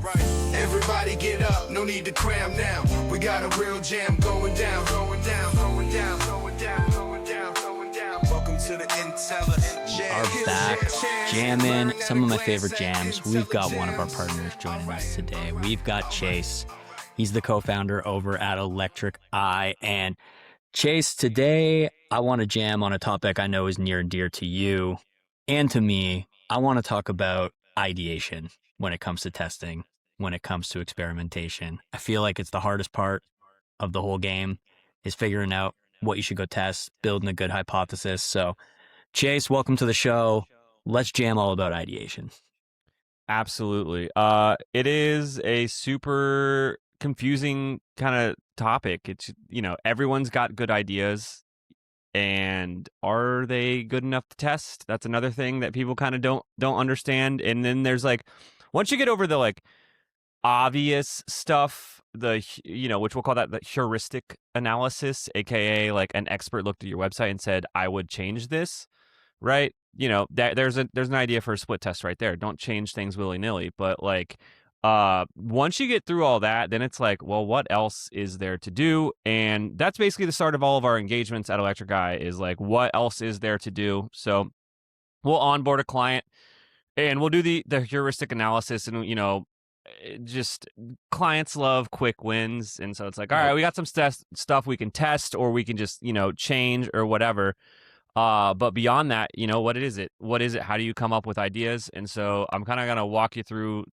Everybody get up, no need to cram now. We got a real jam going down, going down, going down, going down, going down, going down. Welcome to the IntelliJAMS. Are back jamming some of my favorite jams. We've got one of our partners joining us today. We've got Chase. He's the co-founder over at Electric Eye. And Chase, today I want to jam on a topic I know is near and dear to you and to me. I want to talk about ideation when it comes to testing, when it comes to experimentation. I feel like it's the hardest part of the whole game is figuring out what you should go test, building a good hypothesis. So Chase, welcome to the show. Let's jam all about ideation. Absolutely. It is a super confusing kind of topic. It's, everyone's got good ideas, and are they good enough to test? That's another thing that people kind of don't understand. And then there's once you get over the obvious stuff, which we'll call that the heuristic analysis, aka an expert looked at your website and said, I would change this, right? There's an idea for a split test right there. Don't change things willy-nilly. But once you get through all that, then it's well, what else is there to do? And that's basically the start of all of our engagements at Electric Eye is what else is there to do? So we'll onboard a client and we'll do the heuristic analysis, and just clients love quick wins. And so it's all right, we got some stuff we can test, or we can just, change or whatever. But beyond that, what is it? How do you come up with ideas? And so I'm kind of going to walk you through.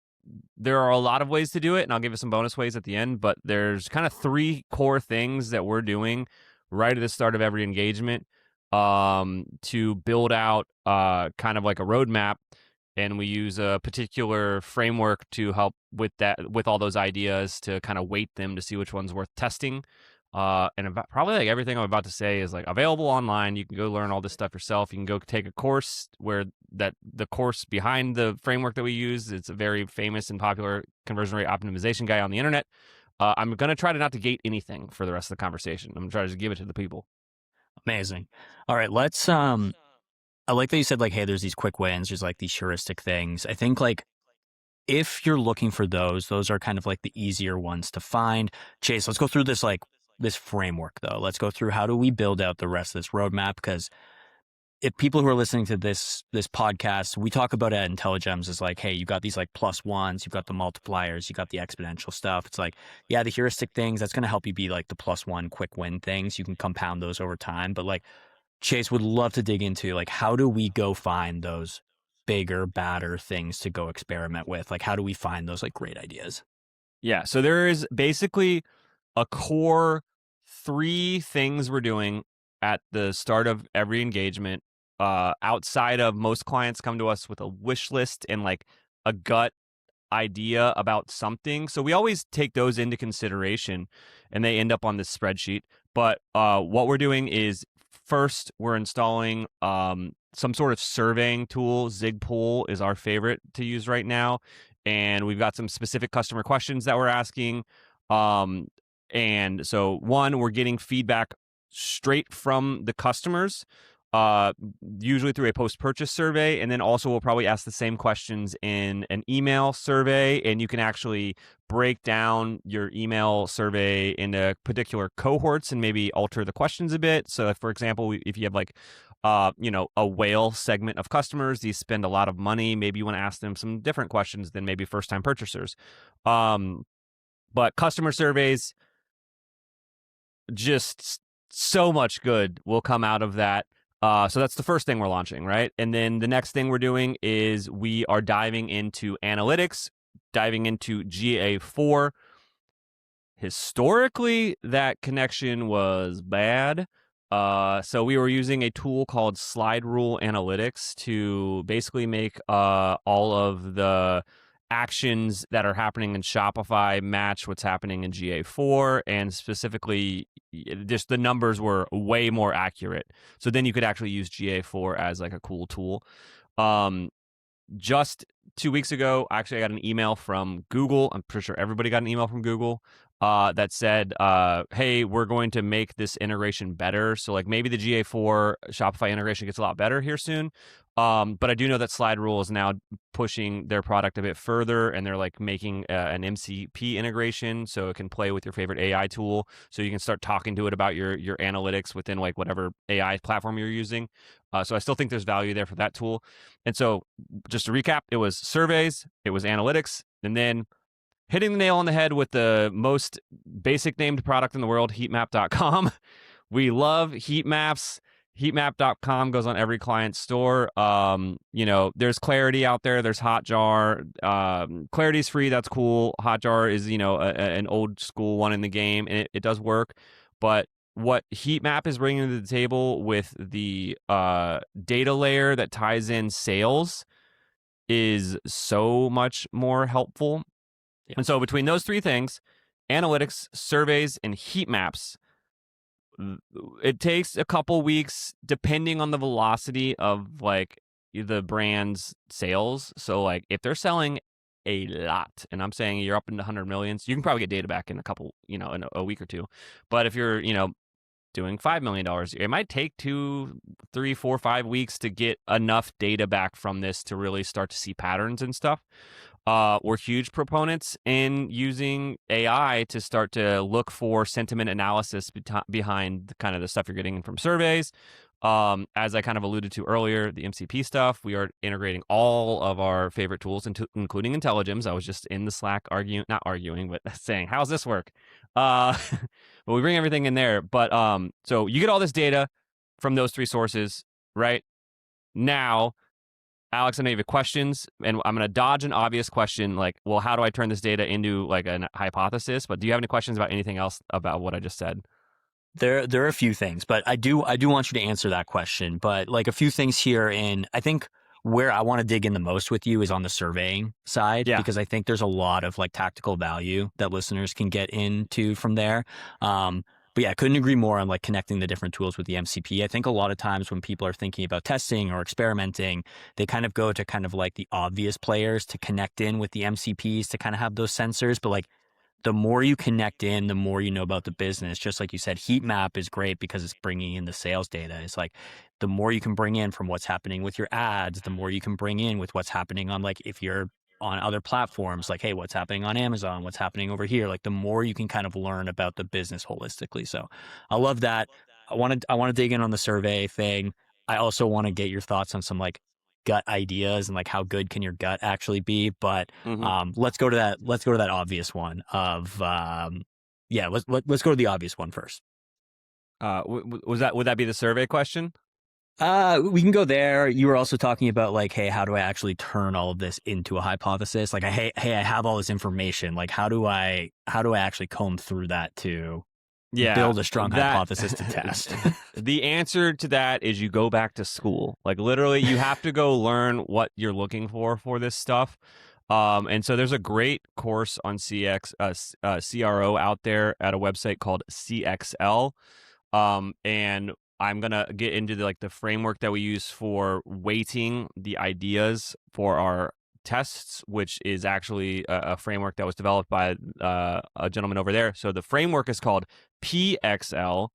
There are a lot of ways to do it, and I'll give you some bonus ways at the end, but there's kind of 3 core things that we're doing right at the start of every engagement to build out kind of like a roadmap. And we use a particular framework to help with that, with all those ideas, to kind of weight them to see which one's worth testing. And probably everything I'm about to say is available online. You can go learn all this stuff yourself. You can go take a course where the course behind the framework that we use, it's a very famous and popular conversion rate optimization guy on the internet. I'm going to try to not to gate anything for the rest of the conversation. I'm going to try to just give it to the people. Amazing. All right, let's I like that you said hey, there's these quick wins, there's these heuristic things. I think if you're looking for those are kind of the easier ones to find. Chase, let's go through this this framework though. Let's go through how do we build out the rest of this roadmap, because if people who are listening to this podcast, we talk about it at Intelligems is hey, you got these plus ones, you've got the multipliers, you got the exponential stuff. It's yeah, the heuristic things, that's going to help you be the +1 quick win things. You can compound those over time. But Chase would love to dig into how do we go find those bigger, badder things to go experiment with? How do we find those great ideas? Yeah, so there is basically a core 3 things we're doing at the start of every engagement. Outside of, most clients come to us with a wish list and a gut idea about something. So we always take those into consideration, and they end up on this spreadsheet. But what we're doing is, first, we're installing some sort of surveying tool. Zigpool is our favorite to use right now. And we've got some specific customer questions that we're asking. And so, one, we're getting feedback straight from the customers, usually through a post-purchase survey. And then also we'll probably ask the same questions in an email survey. And you can actually break down your email survey into particular cohorts and maybe alter the questions a bit. So for example, if you have a whale segment of customers, these spend a lot of money, maybe you want to ask them some different questions than maybe first-time purchasers. But customer surveys, just so much good will come out of that. So that's the first thing we're launching, right? And then the next thing we're doing is we are diving into analytics, diving into GA4. Historically, that connection was bad. So we were using a tool called Slide Rule Analytics to basically make all of the actions that are happening in Shopify match what's happening in GA4, and specifically just the numbers were way more accurate. So then you could actually use GA4 as a cool tool. Just 2 weeks ago, actually, I got an email from Google. I'm pretty sure everybody got an email from Google that said, hey, we're going to make this integration better. So maybe the GA4 Shopify integration gets a lot better here soon. But I do know that Slide Rule is now pushing their product a bit further, and they're like making an MCP integration so it can play with your favorite AI tool. So you can start talking to it about your analytics within like whatever AI platform you're using. So I still think there's value there for that tool. And so just to recap, it was surveys, it was analytics, and then hitting the nail on the head with the most basic named product in the world, heatmap.com. We love heat maps. Heatmap.com goes on every client store. There's Clarity out there. There's Hotjar. Clarity's free. That's cool. Hotjar is, an old school one in the game, and it does work. But what Heatmap is bringing to the table with the data layer that ties in sales is so much more helpful. Yeah. And so between those three things, analytics, surveys, and heat maps, it takes a couple weeks depending on the velocity of like the brand's sales. So like if they're selling a lot, and I'm saying you're up into 100 millions, you can probably get data back in a couple, in a week or two. But if you're, doing $5 million, it might take 2, 3, 4, 5 weeks to get enough data back from this to really start to see patterns and stuff. We're huge proponents in using AI to start to look for sentiment analysis behind kind of the stuff you're getting from surveys. As I kind of alluded to earlier, the MCP stuff, we are integrating all of our favorite tools, including Intelligems. I was just in the Slack not arguing, but saying, how's this work? But we bring everything in there. But so you get all this data from those three sources, right? Now, Alex, I know you have questions, and I'm going to dodge an obvious question like, well, how do I turn this data into like a hypothesis? But do you have any questions about anything else about what I just said? There are a few things, but I do want you to answer that question. But like a few things here, and I think where I want to dig in the most with you is on the surveying side, because I think there's a lot of like tactical value that listeners can get into from there. But yeah, I couldn't agree more on like connecting the different tools with the MCP. I think a lot of times when people are thinking about testing or experimenting, they kind of go to kind of like the obvious players to connect in with the MCPs to kind of have those sensors. But like the more you connect in, the more you know about the business. Just like you said, heat map is great because it's bringing in the sales data. It's like the more you can bring in from what's happening with your ads, the more you can bring in with what's happening on like if you're on other platforms, like, hey, what's happening on Amazon, what's happening over here, like the more you can kind of learn about the business holistically. So I love that. I want to dig in on the survey thing. I also want to get your thoughts on some like gut ideas and like how good can your gut actually be. But let's go to that obvious one of let's go to the obvious one first. Would that be the survey question? We can go there. You were also talking about like, hey, how do I actually turn all of this into a hypothesis? Like, hey, I have all this information. Like, how do I actually comb through that to build a strong hypothesis to test? The answer to that is you go back to school. Like literally, you have to go learn what you're looking for this stuff. And so there's a great course on CRO out there at a website called CXL. And I'm going to get into the framework that we use for weighting the ideas for our tests, which is actually a framework that was developed by a gentleman over there. So the framework is called PXL.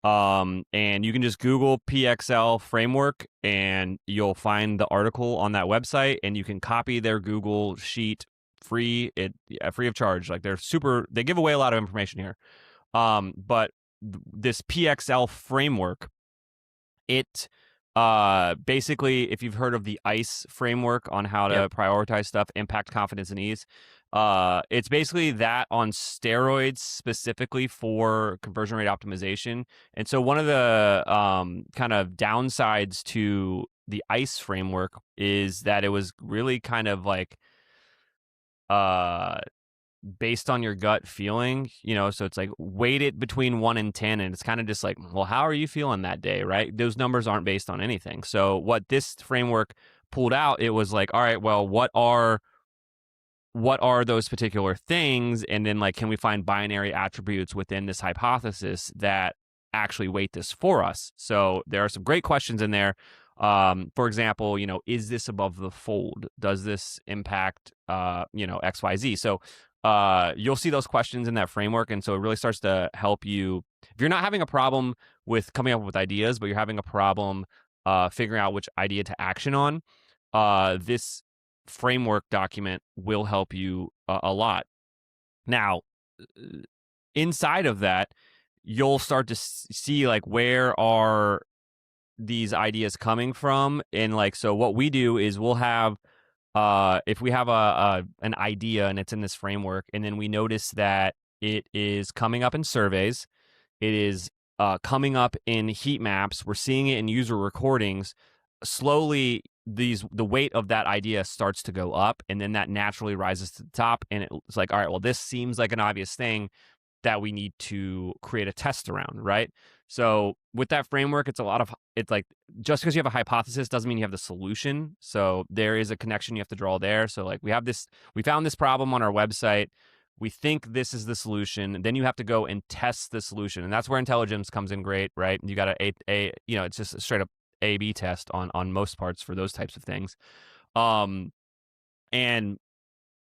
And you can just Google PXL framework and you'll find the article on that website, and you can copy their Google sheet free of charge. Like they give away a lot of information here. But this PXL framework, it basically, if you've heard of the ICE framework on how to prioritize stuff, impact, confidence, and ease, it's basically that on steroids specifically for conversion rate optimization. And so one of the kind of downsides to the ICE framework is that it was really kind of like based on your gut feeling, so it's like weighted between 1 and 10, and it's kind of just like, well, how are you feeling that day, right? Those numbers aren't based on anything. So what this framework pulled out, it was like, all right, well, what are those particular things? And then like, can we find binary attributes within this hypothesis that actually weight this for us? So there are some great questions in there. For example, is this above the fold? Does this impact, XYZ? So you'll see those questions in that framework. And so it really starts to help you. If you're not having a problem with coming up with ideas, but you're having a problem figuring out which idea to action on, this framework document will help you a lot. Now, inside of that, you'll start to see like where are these ideas coming from, and like so what we do is we'll have if we have an idea and it's in this framework, and then we notice that it is coming up in surveys, it is coming up in heat maps, we're seeing it in user recordings, slowly the weight of that idea starts to go up, and then that naturally rises to the top, and it's like, all right, well, this seems like an obvious thing that we need to create a test around, right? So with that framework, it's like just because you have a hypothesis doesn't mean you have the solution. So there is a connection you have to draw there. So like we found this problem on our website. We think this is the solution. And then you have to go and test the solution. And that's where Intelligems comes in great, right? You got it's just a straight up A/B test on most parts for those types of things. And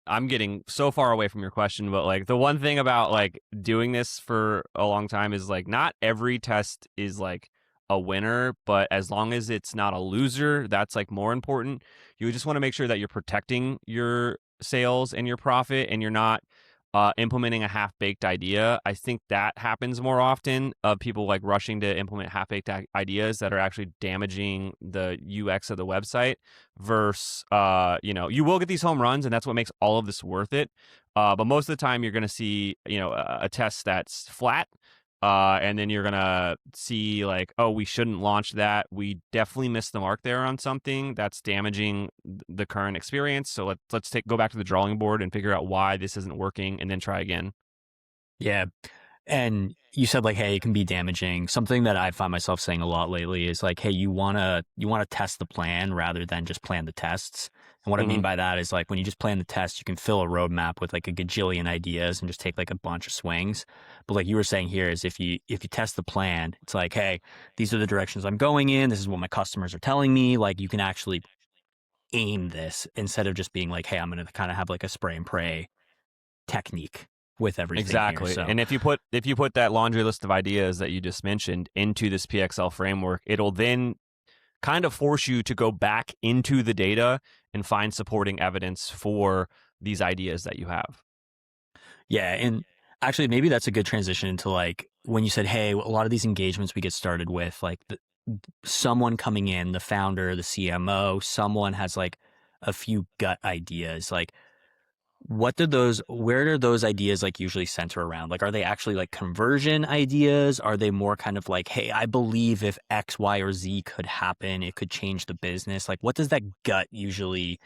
I'm getting so far away from your question, but like the one thing about like doing this for a long time is like not every test is like a winner, but as long as it's not a loser, that's like more important. You just want to make sure that you're protecting your sales and your profit, and you're not implementing a half-baked idea. I think that happens more often, of people like rushing to implement half-baked ideas that are actually damaging the UX of the website, versus you will get these home runs, and that's what makes all of this worth it. But most of the time you're going to see a test that's flat, and then you're going to see like, oh, we shouldn't launch that. We definitely missed the mark there on something that's damaging the current experience. So let's go back to the drawing board and figure out why this isn't working, and then try again. Yeah. And you said like, hey, it can be damaging. Something that I find myself saying a lot lately is like, hey, you wanna test the plan rather than just plan the tests. And what I mean by that is like when you just plan the test, you can fill a roadmap with like a gajillion ideas and just take like a bunch of swings. But like you were saying here is if you test the plan, it's like, hey, these are the directions I'm going in. This is what my customers are telling me. Like you can actually aim this instead of just being like, hey, I'm gonna kind of have like a spray and pray technique with everything. Exactly. Here, so. And if you put that laundry list of ideas that you just mentioned into this PXL framework, it'll then kind of force you to go back into the data and find supporting evidence for these ideas that you have. Yeah, and actually maybe that's a good transition into like when you said, hey, a lot of these engagements we get started with like someone coming in, the founder, the CMO, someone has like a few gut ideas. Like where do those ideas like usually center around? Like, are they actually like conversion ideas? Are they more kind of like, hey, I believe if X, Y, or Z could happen, it could change the business? Like, what does that gut usually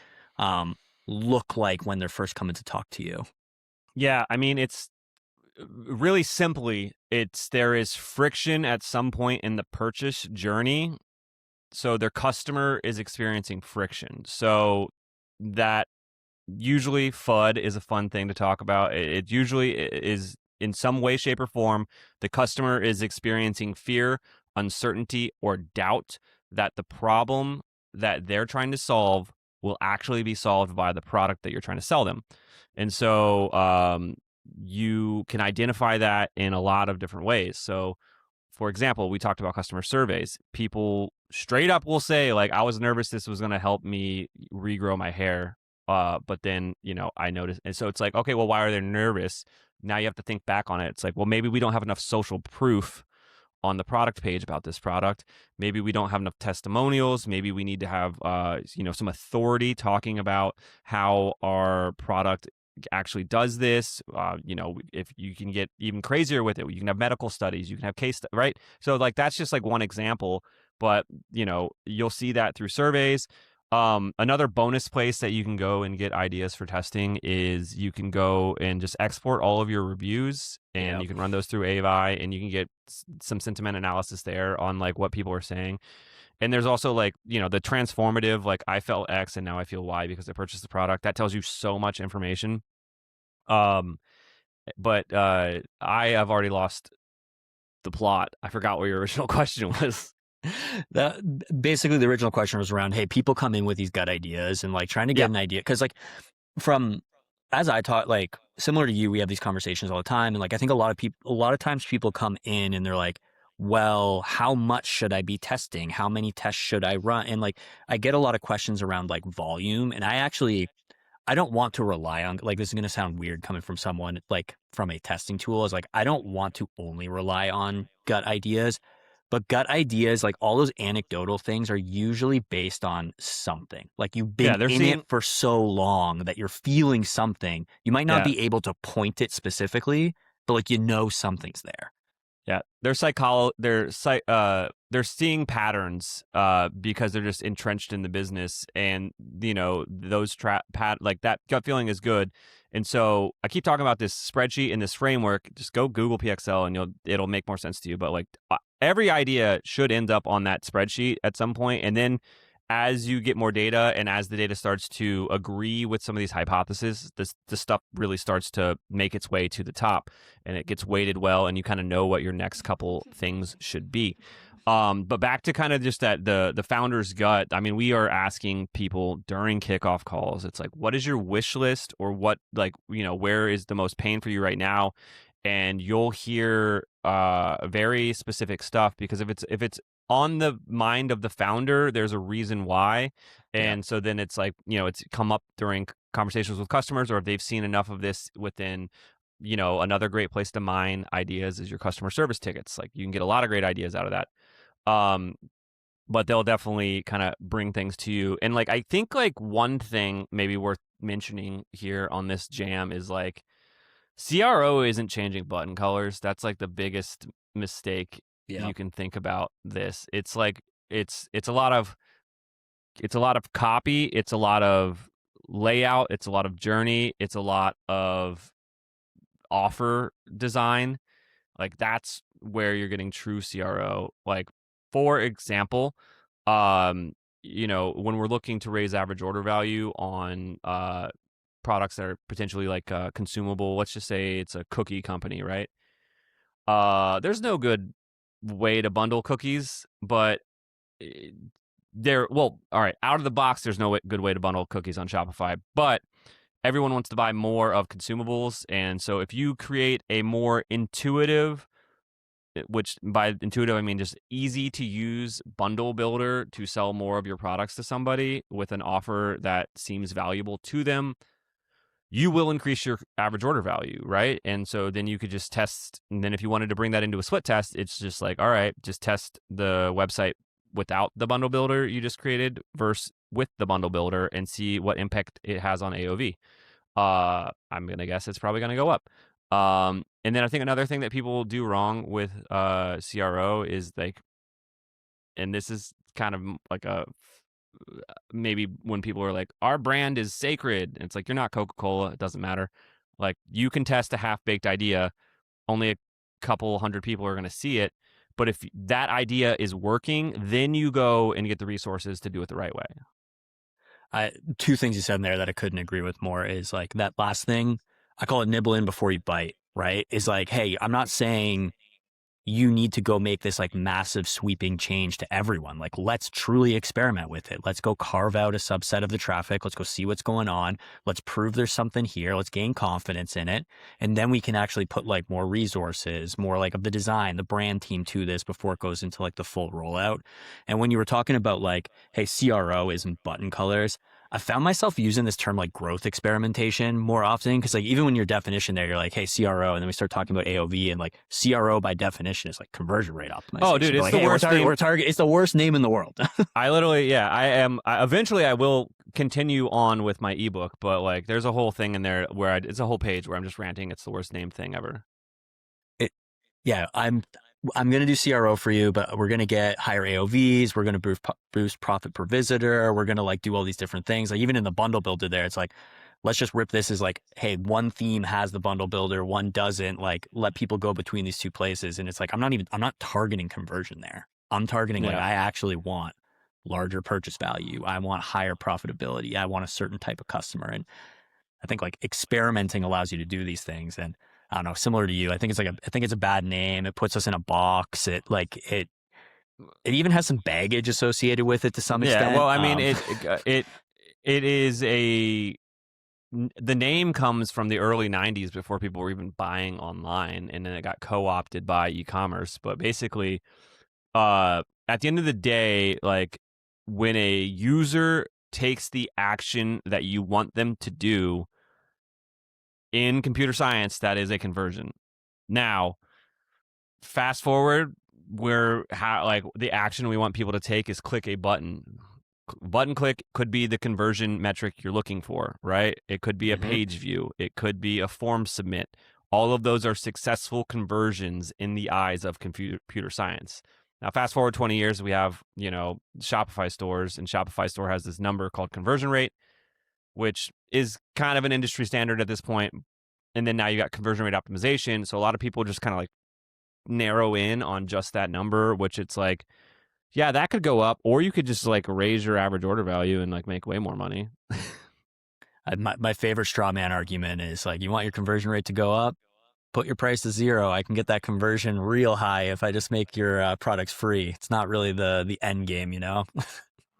look like when they're first coming to talk to you? Yeah, I mean, it's really simply, there is friction at some point in the purchase journey. So their customer is experiencing friction. So that usually FUD is a fun thing to talk about. It usually is in some way, shape, or form, the customer is experiencing fear, uncertainty, or doubt that the problem that they're trying to solve will actually be solved by the product that you're trying to sell them. And so you can identify that in a lot of different ways. So for example, we talked about customer surveys. People straight up will say, like, I was nervous this was going to help me regrow my hair. But then, I noticed. And so it's like, okay, well, why are they nervous? Now you have to think back on it. It's like, well, maybe we don't have enough social proof on the product page about this product. Maybe we don't have enough testimonials. Maybe we need to have, some authority talking about how our product actually does this. If you can get even crazier with it, you can have medical studies, you can have right? So like, that's just like one example, but you'll see that through surveys. Another bonus place that you can go and get ideas for testing is you can go and just export all of your reviews, and you can run those through AVI, and you can get some sentiment analysis there on like what people are saying. And there's also like, the transformative, like I felt X and now I feel Y because I purchased the product. That tells you so much information. But I have already lost the plot. I forgot what your original question was. Basically the original question was around, hey, people come in with these gut ideas and like trying to get an idea. Cause like as I taught, like similar to you, we have these conversations all the time. And like, I think a lot of times people come in and they're like, well, how much should I be testing? How many tests should I run? And like, I get a lot of questions around like volume. And I don't want to rely on, like, this is going to sound weird coming from someone like from a testing tool, is like, I don't want to only rely on gut ideas, but gut ideas, like all those anecdotal things are usually based on something. Like you've been they're in seeing it for so long that you're feeling something. You might not yeah be able to point it specifically, but like, something's there. Yeah, they're seeing patterns because they're just entrenched in the business, and those like that gut feeling is good. And so I keep talking about this spreadsheet and this framework. Just go Google PXL and it'll make more sense to you. But like every idea should end up on that spreadsheet at some point, and then as you get more data and as the data starts to agree with some of these hypotheses, this stuff really starts to make its way to the top, and it gets weighted well, and you kind of know what your next couple things should be. But back to kind of just that the founder's gut. I mean, we are asking people during kickoff calls. It's like, what is your wish list, or what, like, where is the most pain for you right now? And you'll hear very specific stuff, because if it's on the mind of the founder, there's a reason why. And so then it's like, it's come up during conversations with customers, or if they've seen enough of this within, another great place to mine ideas is your customer service tickets. Like, you can get a lot of great ideas out of that. But they'll definitely kind of bring things to you. And like, I think like one thing maybe worth mentioning here on this jam is like, CRO isn't changing button colors. That's like the biggest mistake you can think about this. It's like it's a lot of copy, it's a lot of layout, it's a lot of journey, it's a lot of offer design. Like, that's where you're getting true CRO. Like, for example, when we're looking to raise average order value on products that are potentially like consumable, let's just say it's a cookie company, right? There's no good way to bundle cookies, but all right, out of the box, there's no good way to bundle cookies on Shopify, but everyone wants to buy more of consumables. And so if you create a more intuitive, which by intuitive I mean just easy to use bundle builder to sell more of your products to somebody with an offer that seems valuable to them, you will increase your average order value, right? And so then you could just test. And then if you wanted to bring that into a split test, it's just like, all right, just test the website without the bundle builder you just created versus with the bundle builder, and see what impact it has on AOV. I'm going to guess it's probably going to go up. And then I think another thing that people do wrong with CRO is like, and this is kind of like maybe when people are like, our brand is sacred. And it's like, you're not Coca-Cola. It doesn't matter. Like, you can test a half-baked idea. Only a couple hundred people are going to see it. But if that idea is working, then you go and get the resources to do it the right way. Two things you said in there that I couldn't agree with more is like that last thing. I call it nibble in before you bite, right? Is like, hey, I'm not saying you need to go make this like massive sweeping change to everyone. Like, let's truly experiment with it. Let's go carve out a subset of the traffic. Let's go see what's going on. Let's prove there's something here. Let's gain confidence in it. And then we can actually put like more resources, more like of the design, the brand team to this before it goes into like the full rollout. And when you were talking about like, hey, CRO isn't button colors, I found myself using this term like growth experimentation more often, because like even when your definition there, you're like, hey, CRO, and then we start talking about AOV, and like CRO by definition is like conversion rate optimization. Oh, dude, it's like, the hey, worst name. It's the worst name in the world. I literally, eventually I will continue on with my ebook, but like there's a whole thing in there where it's a whole page where I'm just ranting. It's the worst named thing ever. I'm going to do CRO for you, but we're going to get higher AOVs. We're going to boost profit per visitor. We're going to like do all these different things. Like even in the bundle builder there, it's like, let's just rip this as like, hey, one theme has the bundle builder, one doesn't. Like, let people go between these two places. And it's like, I'm not targeting conversion there. I'm targeting like, I actually want larger purchase value. I want higher profitability. I want a certain type of customer. And I think like experimenting allows you to do these things. And I don't know, similar to you, I think it's a bad name. It puts us in a box. It even has some baggage associated with it to some extent. Yeah, well, I mean, it is the name comes from the early 90s before people were even buying online, and then it got co-opted by e-commerce. But basically, at the end of the day, like when a user takes the action that you want them to do in computer science, that is a conversion. Now, fast forward, like the action we want people to take is click a button. Button click could be the conversion metric you're looking for, right? It could be a page view. It could be a form submit. All of those are successful conversions in the eyes of computer science. Now, fast forward 20 years, we have, Shopify stores, and Shopify store has this number called conversion rate, which is kind of an industry standard at this point. And then now you got conversion rate optimization. So a lot of people just kind of like narrow in on just that number, which it's like, yeah, that could go up, or you could just like raise your average order value and like make way more money. My favorite straw man argument is like, you want your conversion rate to go up? Put your price to 0. I can get that conversion real high if I just make your products free. It's not really the end game,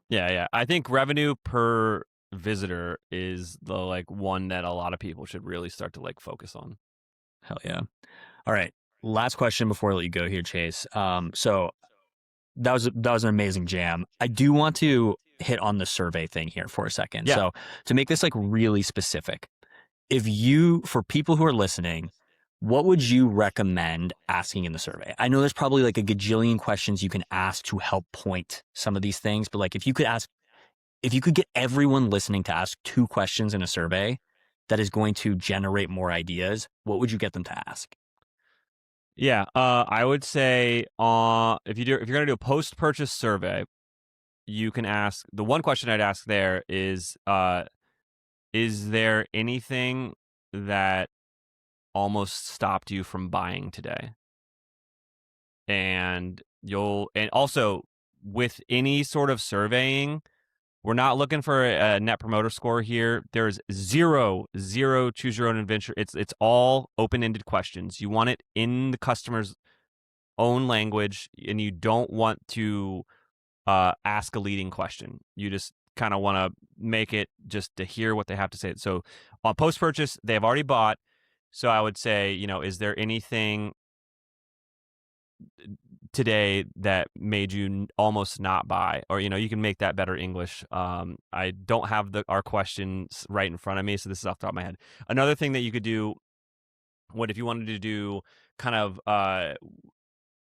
Yeah. I think revenue per visitor is the like one that a lot of people should really start to like focus on. Hell yeah. All right. Last question before I let you go here, Chase. So that was an amazing jam. I do want to hit on the survey thing here for a second. Yeah. So to make this like really specific, for people who are listening, what would you recommend asking in the survey? I know there's probably like a gajillion questions you can ask to help point some of these things, but like if you could get everyone listening to ask 2 questions in a survey that is going to generate more ideas, what would you get them to ask? Yeah, I would say if you're going to do a post-purchase survey, you can ask, the one question I'd ask there is there anything that almost stopped you from buying today? And also with any sort of surveying, we're not looking for a net promoter score here. There's zero choose your own adventure. It's all open-ended questions. You want it in the customer's own language, and you don't want to ask a leading question. You just kind of want to make it just to hear what they have to say. So on post-purchase, they've already bought. So I would say, is there anything today that made you almost not buy? Or, you can make that better English. I don't have our questions right in front of me, so this is off the top of my head. Another thing that you could do, if you wanted to do kind of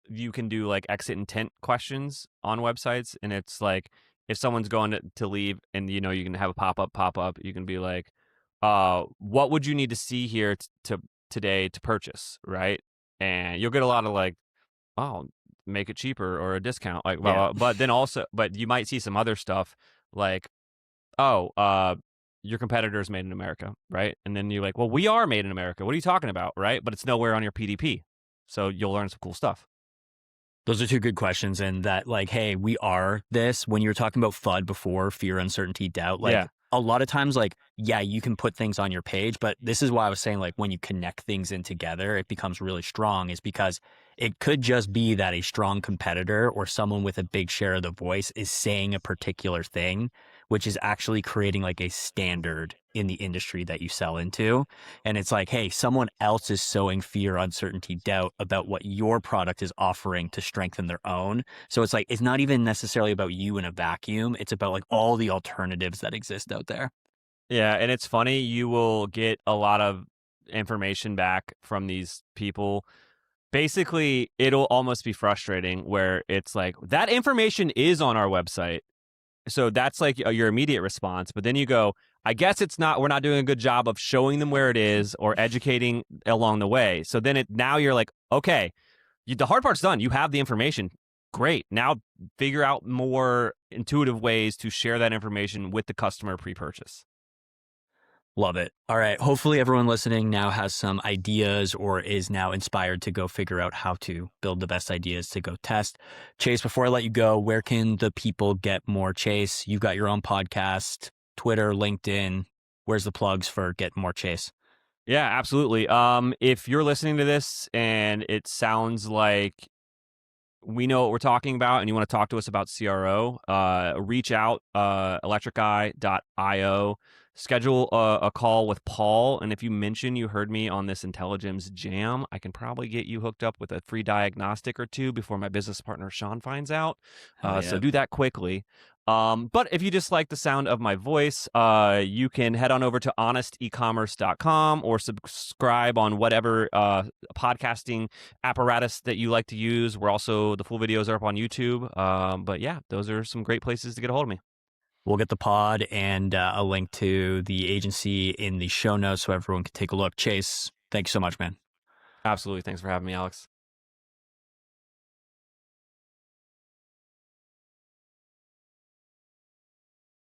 you can do like exit intent questions on websites, and it's like if someone's going to leave, and you can have a pop up, you can be like, what would you need to see here today to purchase, right? And you'll get a lot of like, oh, make it cheaper or a discount, like, Yeah. but you might see some other stuff like, oh, your competitor's made in America, right? And then you're like, well, we are made in America. What are you talking about, right? But it's nowhere on your PDP, so you'll learn some cool stuff. Those are 2 good questions. And that like, hey, we are this. When you were talking about FUD before, fear, uncertainty, doubt, like a lot of times, like, yeah, you can put things on your page, but this is why I was saying like when you connect things in together, it becomes really strong, is because it could just be that a strong competitor or someone with a big share of the voice is saying a particular thing, which is actually creating like a standard in the industry that you sell into. And it's like, hey, someone else is sowing fear, uncertainty, doubt about what your product is offering to strengthen their own. So it's like, it's not even necessarily about you in a vacuum. It's about like all the alternatives that exist out there. Yeah, and it's funny, you will get a lot of information back from these people. Basically, it'll almost be frustrating where it's like, that information is on our website. So that's like your immediate response. But then you go, I guess we're not doing a good job of showing them where it is or educating along the way. So then now you're like, okay, the hard part's done. You have the information. Great. Now figure out more intuitive ways to share that information with the customer pre-purchase. Love it. All right. Hopefully everyone listening now has some ideas or is now inspired to go figure out how to build the best ideas to go test. Chase, before I let you go, where can the people get more Chase? You've got your own podcast, Twitter, LinkedIn. Where's the plugs for getting more Chase? Yeah, absolutely. If you're listening to this and it sounds like we know what we're talking about and you want to talk to us about CRO, reach out, electriceye.io schedule a call with Paul. And if you mention you heard me on this Intelligems jam, I can probably get you hooked up with a free diagnostic or two before my business partner Sean finds out. So do that quickly. But if you just like the sound of my voice, you can head on over to honestecommerce.com or subscribe on whatever podcasting apparatus that you like to use. The full videos are up on YouTube. But yeah, those are some great places to get a hold of me. We'll get the pod and a link to the agency in the show notes so everyone can take a look. Chase, thank you so much, man. Absolutely. Thanks for having me, Alex.